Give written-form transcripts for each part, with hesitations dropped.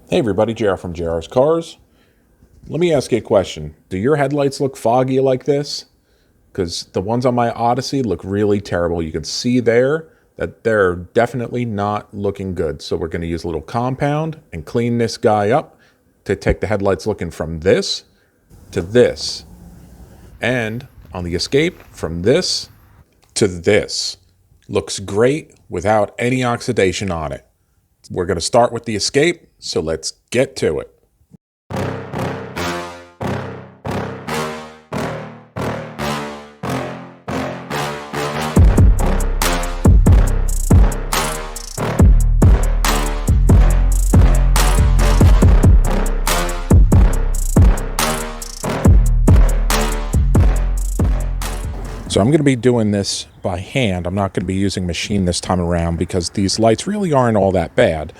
Hey everybody, JR from JR's Cars. Let me ask you a question. Do your headlights look foggy like this? Because the ones on my Odyssey look really terrible. You can see there that they're definitely not looking good. So we're going to use a little compound and clean this guy up to take the headlights looking from this to this. And on the Escape, from this to this. Looks great without any oxidation on it. We're going to start with the Escape, so let's get to it. So I'm going to be doing this by hand. I'm not going to be using machine this time around because these lights really aren't all that bad.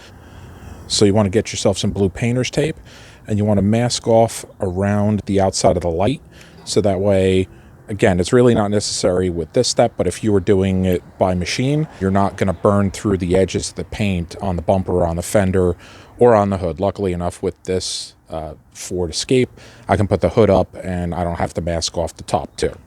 So you want to get yourself some blue painter's tape and you want to mask off around the outside of the light. So that way, again, it's really not necessary with this step, but if you were doing it by machine, you're not going to burn through the edges of the paint on the bumper, on the fender, or on the hood. Luckily enough with this Ford Escape, I can put the hood up and I don't have to mask off the top too.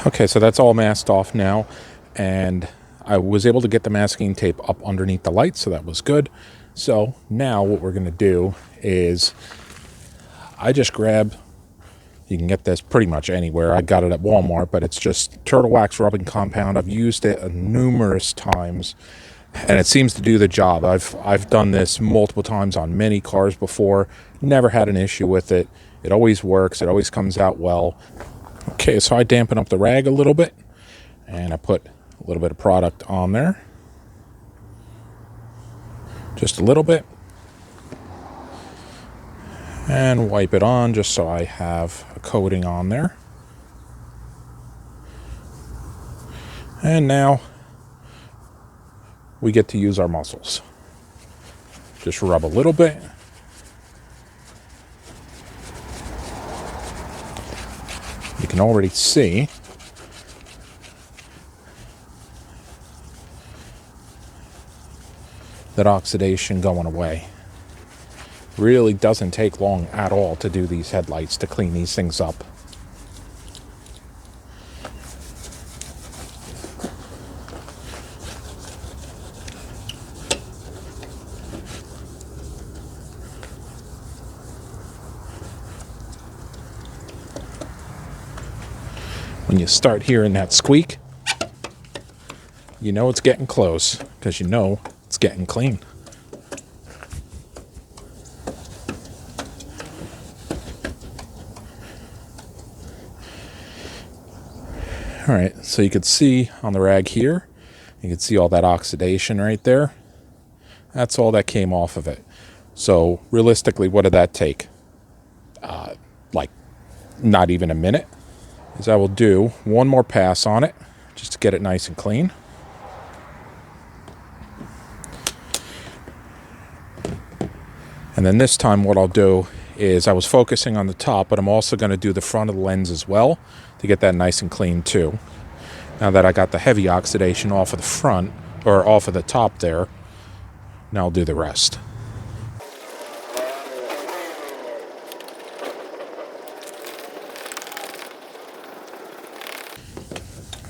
Okay, so that's all masked off now, and I was able to get the masking tape up underneath the light, so that was good. So now what we're going to do is I just grab, you can get this pretty much anywhere. I got it at Walmart, but it's just turtle wax rubbing compound. I've used it numerous times, and it seems to do the job. I've done this multiple times on many cars before, never had an issue with it. It always works. It always comes out well. Okay, so I dampen up the rag a little bit, and I put a little bit of product on there. Just a little bit. And wipe it on just so I have a coating on there. And now we get to use our muscles. Just rub a little bit. You can already see that oxidation going away. Really doesn't take long at all to do these headlights, to clean these things up. When you start hearing that squeak, you know it's getting close, because you know it's getting clean. All right, so you can see on the rag here, you can see all that oxidation right there. That's all that came off of it. So realistically, what did that take? Like not even a minute. Is I will do one more pass on it just to get it nice and clean. And then this time what I'll do is, I was focusing on the top, but I'm also going to do the front of the lens as well to get that nice and clean too. Now that I got the heavy oxidation off of the front, or off of the top there, now I'll do the rest.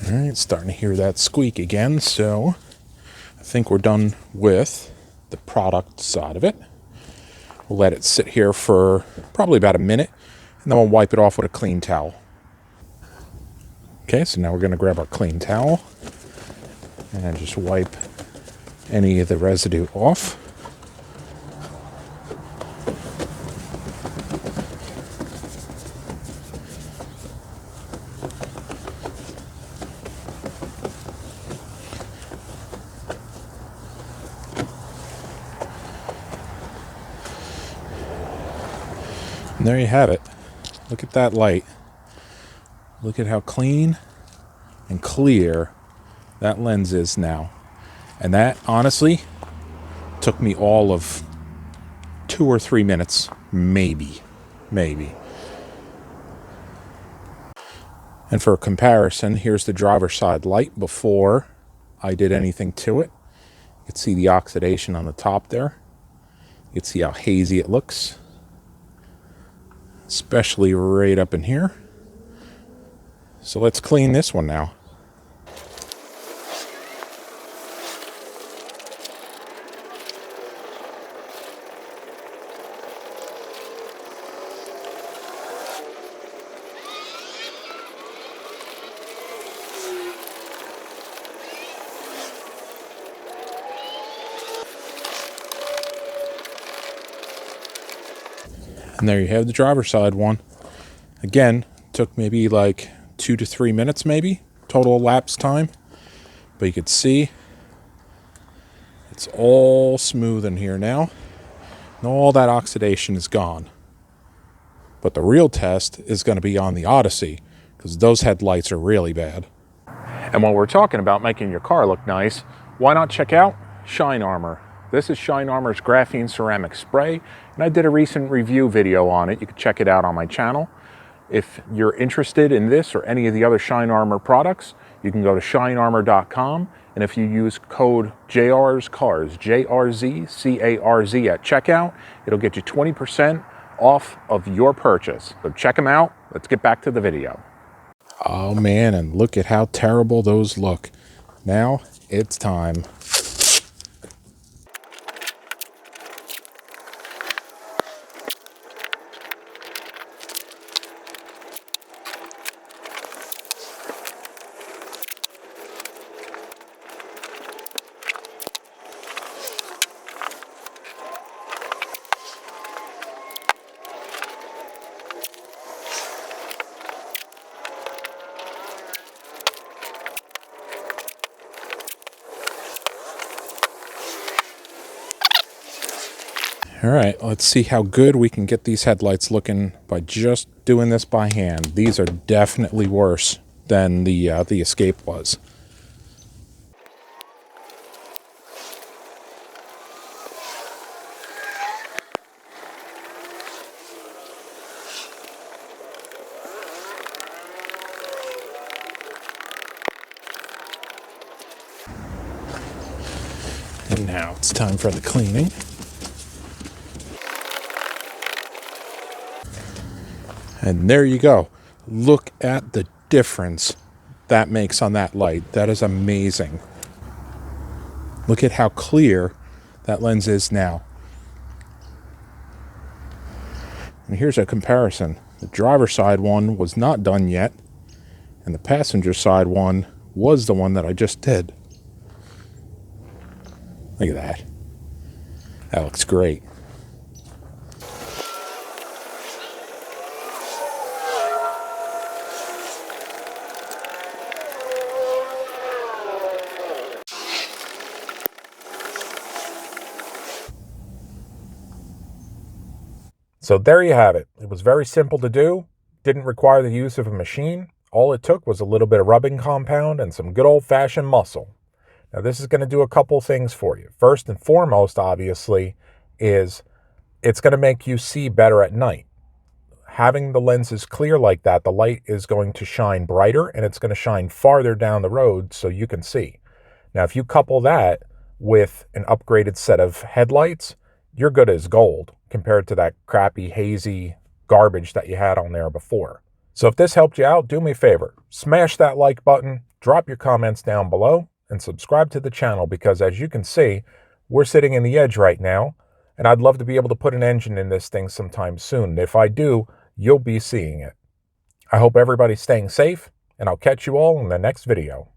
All right, starting to hear that squeak again, so I think we're done with the product side of it. We'll let it sit here for probably about a minute, and then we'll wipe it off with a clean towel. Okay, so now we're going to grab our clean towel and just wipe any of the residue off. And there you have it. Look at that light. Look at how clean and clear that lens is now. And that, honestly, took me all of 2 or 3 minutes, maybe. And for comparison, here's the driver's side light before I did anything to it. You can see the oxidation on the top there. You can see how hazy it looks, especially right up in here. So let's clean this one now. And there you have the driver's side one. Again, took maybe like 2 to 3 minutes maybe, total elapsed time. But you could see it's all smooth in here now. And all that oxidation is gone. But the real test is going to be on the Odyssey, because those headlights are really bad. And while we're talking about making your car look nice, why not check out Shine Armor? This is Shine Armor's graphene ceramic spray, and I did a recent review video on it. You can check it out on my channel. If you're interested in this or any of the other Shine Armor products, you can go to shinearmor.com, and if you use code JRZCARS, JRZCARZ at checkout, it'll get you 20% off of your purchase. So check them out. Let's get back to the video. Oh man, and look at how terrible those look. Now it's time. All right, let's see how good we can get these headlights looking by just doing this by hand. These are definitely worse than the Escape was. And now it's time for the cleaning. And there you go. Look at the difference that makes on that light. That is amazing. Look at how clear that lens is now. And here's a comparison. The driver's side one was not done yet, and the passenger side one was the one that I just did. Look at that. That looks great. So there you have it. It was very simple to do. Didn't require the use of a machine. All it took was a little bit of rubbing compound and some good old-fashioned muscle. Now this is going to do a couple things for you. First and foremost, obviously, is it's going to make you see better at night. Having the lenses clear like that, the light is going to shine brighter and it's going to shine farther down the road so you can see. Now if you couple that with an upgraded set of headlights, you're good as gold compared to that crappy, hazy garbage that you had on there before. So if this helped you out, do me a favor. Smash that like button, drop your comments down below, and subscribe to the channel because as you can see, we're sitting in the edge right now, and I'd love to be able to put an engine in this thing sometime soon. And if I do, you'll be seeing it. I hope everybody's staying safe, and I'll catch you all in the next video.